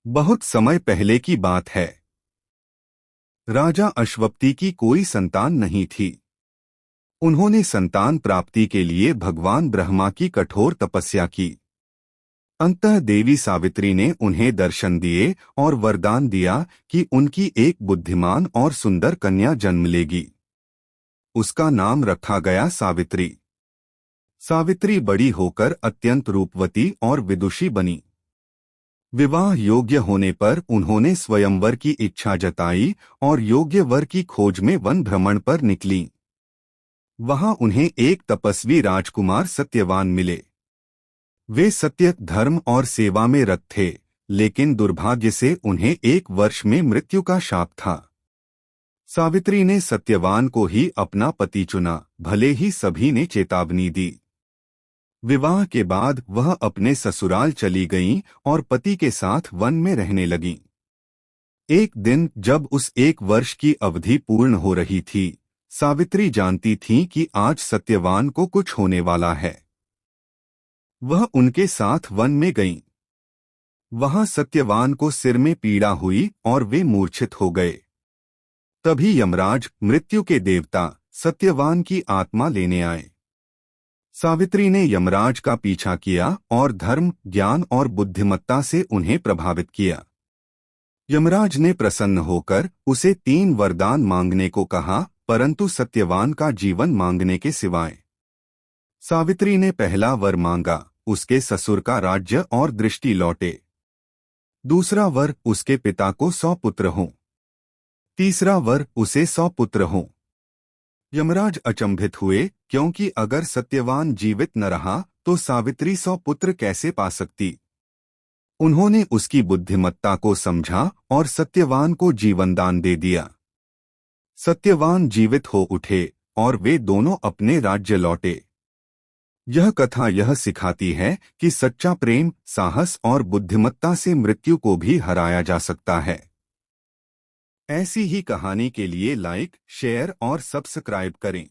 बहुत समय पहले की बात है। राजा अश्वपति की कोई संतान नहीं थी। उन्होंने संतान प्राप्ति के लिए भगवान ब्रह्मा की कठोर तपस्या की। अंततः देवी सावित्री ने उन्हें दर्शन दिए और वरदान दिया कि उनकी एक बुद्धिमान और सुंदर कन्या जन्म लेगी। उसका नाम रखा गया सावित्री। सावित्री बड़ी होकर अत्यंत रूपवती और विदुषी बनी। विवाह योग्य होने पर उन्होंने स्वयंवर की इच्छा जताई और योग्य वर की खोज में वन भ्रमण पर निकली। वहां उन्हें एक तपस्वी राजकुमार सत्यवान मिले। वे सत्य, धर्म और सेवा में रत थे, लेकिन दुर्भाग्य से उन्हें 1 वर्ष में मृत्यु का शाप था। सावित्री ने सत्यवान को ही अपना पति चुना, भले ही सभी ने चेतावनी दी। विवाह के बाद वह अपने ससुराल चली गईं और पति के साथ वन में रहने लगीं। एक दिन जब उस 1 वर्ष की अवधि पूर्ण हो रही थी, सावित्री जानती थीं कि आज सत्यवान को कुछ होने वाला है। वह उनके साथ वन में गईं। वहां सत्यवान को सिर में पीड़ा हुई और वे मूर्छित हो गए। तभी यमराज, मृत्यु के देवता, सत्यवान की आत्मा लेने आए। सावित्री ने यमराज का पीछा किया और धर्म, ज्ञान और बुद्धिमत्ता से उन्हें प्रभावित किया। यमराज ने प्रसन्न होकर उसे 3 वरदान मांगने को कहा, परंतु सत्यवान का जीवन मांगने के सिवाय। सावित्री ने पहला वर मांगा, उसके ससुर का राज्य और दृष्टि लौटे। दूसरा वर, उसके पिता को 100 पुत्र हों। तीसरा वर, उसे 100 पुत्र हों। यमराज अचंभित हुए, क्योंकि अगर सत्यवान जीवित न रहा तो सावित्री 100 पुत्र कैसे पा सकती। उन्होंने उसकी बुद्धिमत्ता को समझा और सत्यवान को जीवनदान दे दिया। सत्यवान जीवित हो उठे और वे दोनों अपने राज्य लौटे। यह कथा यह सिखाती है कि सच्चा प्रेम, साहस और बुद्धिमत्ता से मृत्यु को भी हराया जा सकता है। ऐसी ही कहानी के लिए लाइक, शेयर और सब्सक्राइब करें।